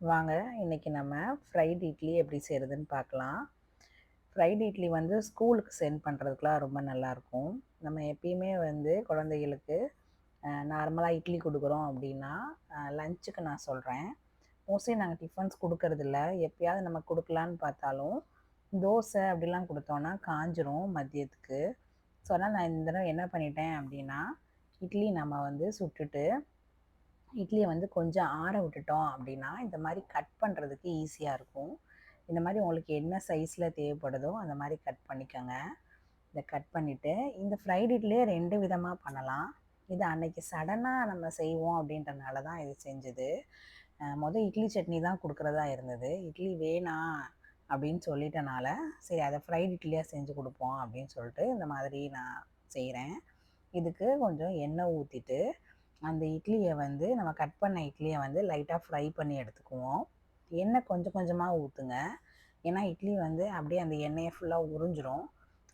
வாங்க இன்னைக்கு நம்ம ஃப்ரைட் இட்லி எப்படி செய்கிறதுன்னு பார்க்கலாம். ஃப்ரைட் இட்லி வந்து ஸ்கூலுக்கு சென்ட் பண்ணுறதுக்குலாம் ரொம்ப நல்லாயிருக்கும். நம்ம எப்பயுமே வந்து குழந்தைகளுக்கு நார்மலாக இட்லி கொடுக்குறோம் அப்படின்னா லஞ்சுக்கு நான் சொல்கிறேன். மோஸ்ட்லி நாங்கள் டிஃபன்ஸ் கொடுக்கறதில்ல. எப்பயாவது நம்ம கொடுக்கலான்னு பார்த்தாலும் தோசை அப்படிலாம் கொடுத்தோன்னா காஞ்சிரும் மதியத்துக்கு. ஸோ அதனால் நான் இந்த தடவை என்ன பண்ணிட்டேன் அப்படின்னா, இட்லி நம்ம வந்து சுட்டுட்டு இட்லியை வந்து கொஞ்சம் ஆற விட்டுட்டோம் அப்படின்னா இந்த மாதிரி கட் பண்ணுறதுக்கு ஈஸியாக இருக்கும். இந்த மாதிரி உங்களுக்கு என்ன சைஸில் தேவைப்படுதோ அந்த மாதிரி கட் பண்ணிக்கோங்க. இதை கட் பண்ணிவிட்டு இந்த ஃப்ரைட் இட்லியே 2 விதமாக பண்ணலாம். இது அன்னைக்கு சடனாக நம்ம செய்வோம் அப்படின்றனால தான் இது செஞ்சது. இட்லி சட்னி தான் கொடுக்குறதா இருந்தது. இட்லி வேணாம் அப்படின்னு சொல்லிட்டனால சரி அதை ஃப்ரைட் இட்லியாக செஞ்சு கொடுப்போம் அப்படின்னு சொல்லிட்டு இந்த மாதிரி நான் செய்கிறேன். இதுக்கு கொஞ்சம் எண்ணெய் ஊற்றிட்டு அந்த இட்லியை வந்து நம்ம கட் பண்ண இட்லியை வந்து லைட்டாக ஃப்ரை பண்ணி எடுத்துக்குவோம். எண்ணெய் கொஞ்சம் கொஞ்சமாக ஊற்றுங்க. ஏன்னா இட்லி வந்து அப்படியே அந்த எண்ணெயை ஃபுல்லாக உறிஞ்சிரும்.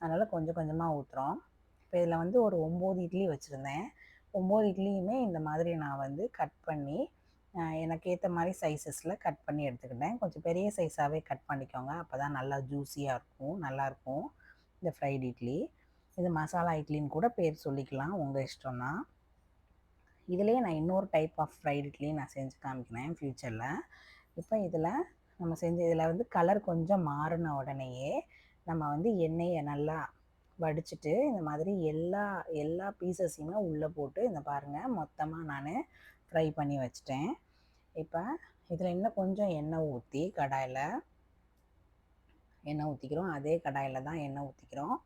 அதனால் கொஞ்சம் கொஞ்சமாக ஊற்றுறோம். இப்போ இதில் வந்து ஒரு 9 இட்லி வச்சுருந்தேன். 9 இட்லியுமே இந்த மாதிரி நான் வந்து கட் பண்ணி எனக்கு ஏற்ற மாதிரி சைஸஸில் கட் பண்ணி எடுத்துக்கிட்டேன். கொஞ்சம் பெரிய சைஸாகவே கட் பண்ணிக்கோங்க. அப்போ தான் நல்லா ஜூஸியாக இருக்கும், நல்லாயிருக்கும் இந்த ஃப்ரைட் இட்லி. இது மசாலா இட்லின்னு கூட பேர் சொல்லிக்கலாம், உங்கள் இஷ்டம் தான். இதிலேயே நான் இன்னொரு டைப் ஆஃப் ஃப்ரைட் இட்லி நான் செஞ்சு காமிக்கிறேன் ஃப்யூச்சரில். இப்போ இதில் வந்து கலர் கொஞ்சம் மாறின உடனேயே நம்ம வந்து எண்ணெயை நல்லா வடிச்சிட்டு இந்த மாதிரி எல்லா எல்லா பீசஸையுமே உள்ளே போட்டு இந்த பாருங்கள் மொத்தமாக நான் ஃப்ரை பண்ணி வச்சிட்டேன். இப்போ இதில் இன்னும் கொஞ்சம் எண்ணெய் ஊற்றி எண்ணெய் ஊற்றிக்கிறோம். அதே கடாயில் தான் எண்ணெய் ஊற்றிக்கிறோம்.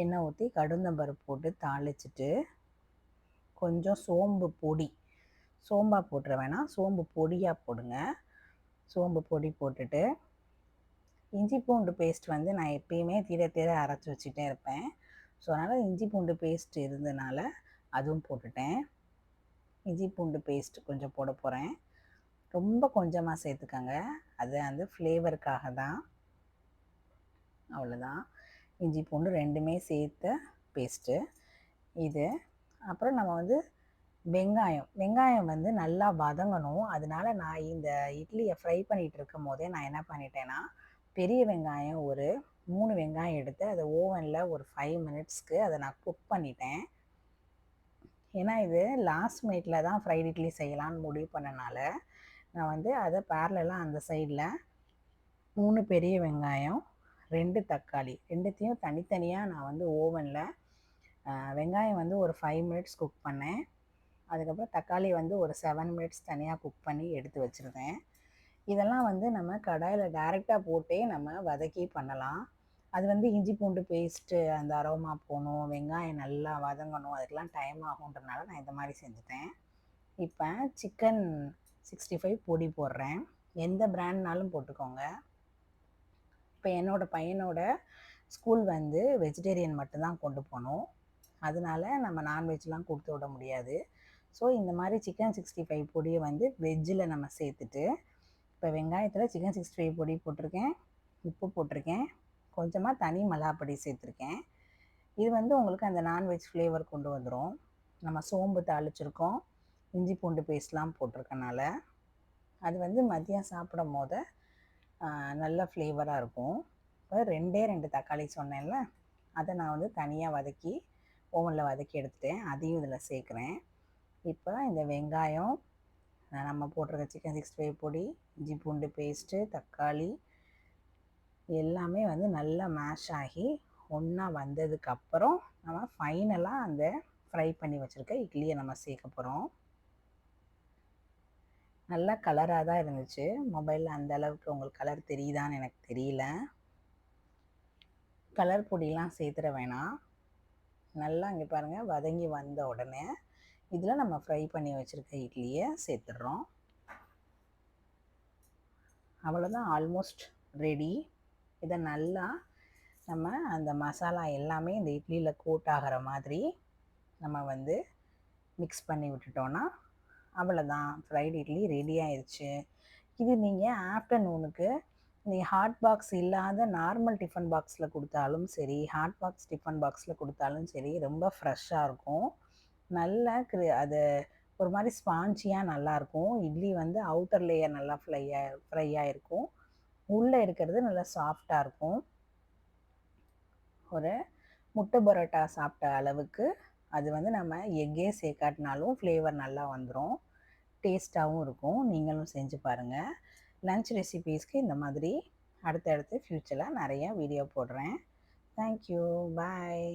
எண்ணெய் ஊற்றி கடுந்தம்பருப்பு போட்டு தாளிச்சிட்டு கொஞ்சம் சோம்பு பொடி, சோம்பா போட்டுற வேணாம், சோம்பு பொடியாக போடுங்க. சோம்பு பொடி போட்டுட்டு இஞ்சி பூண்டு பேஸ்ட் வந்து நான் எப்பயுமே தீர அரைச்சி வச்சுட்டே இருப்பேன். ஸோ அதனால் இஞ்சி பூண்டு பேஸ்ட் இருந்ததுனால அதுவும் போட்டுட்டேன். இஞ்சி பூண்டு பேஸ்ட் கொஞ்சம் போட போகிறேன். ரொம்ப கொஞ்சமாக சேர்த்துக்கங்க, அது அந்த ஃப்ளேவருக்காக தான். அவ்வளோதான். இஞ்சி பூண்டு ரெண்டுமே சேர்த்த பேஸ்ட்டு இது. அப்புறம் நம்ம வந்து வெங்காயம் வந்து நல்லா வதங்கணும். அதனால நான் இந்த இட்லியை ஃப்ரை பண்ணிகிட்டு இருக்கும் போதே நான் என்ன பண்ணிட்டேன்னா, பெரிய வெங்காயம் ஒரு 3 வெங்காயம் எடுத்து அதை ஓவனில் ஒரு 5 மினிட்ஸ்க்கு அதை நான் குக் பண்ணிட்டேன். ஏன்னா இது லாஸ்ட் மினிட்ல தான் ஃப்ரைட் இட்லி செய்யலான்னு முடிவு பண்ணனால நான் வந்து அதை பேரலாக அந்த சைடில் 3 பெரிய வெங்காயம், 2 தக்காளி, ரெண்டுத்தையும் தனித்தனியாக நான் வந்து ஓவனில் வெங்காயம் வந்து ஒரு 5 மினிட்ஸ் குக் பண்ணேன். அதுக்கப்புறம் தக்காளி வந்து ஒரு 7 மினிட்ஸ் தனியாக குக் பண்ணி எடுத்து வச்சுருந்தேன். இதெல்லாம் வந்து நம்ம கடாயில் டைரெக்டாக போட்டே நம்ம வதக்கி பண்ணலாம். அது வந்து இஞ்சி பூண்டு பேஸ்ட்டு அந்த அரோமா போகணும், வெங்காயம் நல்லா வதங்கணும், அதுக்கெலாம் டைம் ஆகுன்றனால நான் இந்த மாதிரி செஞ்சுட்டேன். இப்போ சிக்கன் 65 பொடி போடுறேன். எந்த பிராண்ட்னாலும் போட்டுக்கோங்க. இப்போ என்னோடய பையனோட ஸ்கூல் வந்து வெஜிடேரியன் மட்டும்தான் கொண்டு போகணும். அதனால நம்ம நான்வெஜ்லாம் கொடுத்து விட முடியாது. ஸோ இந்த மாதிரி சிக்கன் 65 பொடியை வந்து வெஜ்ஜில் நம்ம சேர்த்துட்டு, இப்போ வெங்காயத்தில் சிக்கன் 65 பொடி போட்டிருக்கேன், உப்பு போட்டிருக்கேன், கொஞ்சமாக தனி மிளகாப்பொடி சேர்த்துருக்கேன். இது வந்து உங்களுக்கு அந்த நான்வெஜ் ஃப்ளேவர் கொண்டு வந்துடும். நம்ம சோம்பு தாளிச்சிருக்கோம், இஞ்சி பூண்டு பேஸ்ட்லாம் போட்டிருக்கனால அது வந்து மதியம் சாப்பிடும் போது நல்ல ஃப்ளேவராக இருக்கும். இப்போ 2 தக்காளி சொன்னேன்ல, அதை நான் வந்து தனியாக வதக்கி ஓவனில் வதக்கி எடுத்துட்டேன். அதையும் இதில் சேர்க்குறேன். இப்போ இந்த வெங்காயம், நம்ம போட்டிருக்க சிக்கன் 65 பொடி, இஞ்சி பூண்டு பேஸ்ட்டு, தக்காளி எல்லாமே வந்து நல்லா மேஷ் ஆகி ஒன்றா வந்ததுக்கப்புறம் நம்ம ஃபைனலாக அந்த ஃப்ரை பண்ணி வச்சுருக்க இட்லியை நம்ம சேர்க்க போகிறோம். நல்லா கலராக தான் இருந்துச்சு. மொபைலில் அந்த அளவுக்கு உங்களுக்கு கலர் தெரியுதான்னு எனக்கு தெரியல. கலர் பொடியெலாம் சேர்த்துட வேணாம். நல்லா இங்கே பாருங்கள் வதங்கி வந்த உடனே இதில் நம்ம ஃப்ரை பண்ணி வச்சுருக்க இட்லியை சேர்த்துடுறோம். அவ்வளோதான், ஆல்மோஸ்ட் ரெடி. இதை நல்லா நம்ம அந்த மசாலா எல்லாமே இந்த இட்லியில் கோட் ஆகிற மாதிரி நம்ம வந்து மிக்ஸ் பண்ணி விட்டுட்டோன்னா அவ்வளோதான், ஃப்ரைட் இட்லி ரெடி ஆயிடுச்சு. இது நீங்கள் ஆஃப்டர்நூனுக்கு நீங்கள் ஹாட் பாக்ஸ் இல்லாத நார்மல் டிஃபன் பாக்ஸில் கொடுத்தாலும் சரி, ஹாட் பாக்ஸ் டிஃபன் பாக்ஸில் கொடுத்தாலும் சரி, ரொம்ப ஃப்ரெஷ்ஷாக இருக்கும். நல்ல அது ஒரு மாதிரி ஸ்பாஞ்சியாக நல்லாயிருக்கும். இட்லி வந்து அவுட்டர் லேயர் நல்லா ஃப்ரையாக இருக்கும், உள்ளே இருக்கிறது நல்லா சாஃப்டாக இருக்கும். ஒரு முட்டை பரோட்டா சாப்பிட்ட அளவுக்கு அது வந்து நம்ம எக்கே சேர்க்காட்டினாலும் ஃப்ளேவர் நல்லா வந்துடும், டேஸ்ட்டாகவும் இருக்கும். நீங்களும் செஞ்சு பாருங்கள். லன்ச் ரெசிபீஸ்க்கு இந்த மாதிரி அடுத்தடுத்து ஃப்யூச்சரில் நிறைய வீடியோ போடுறேன். தேங்க்யூ. பாய்.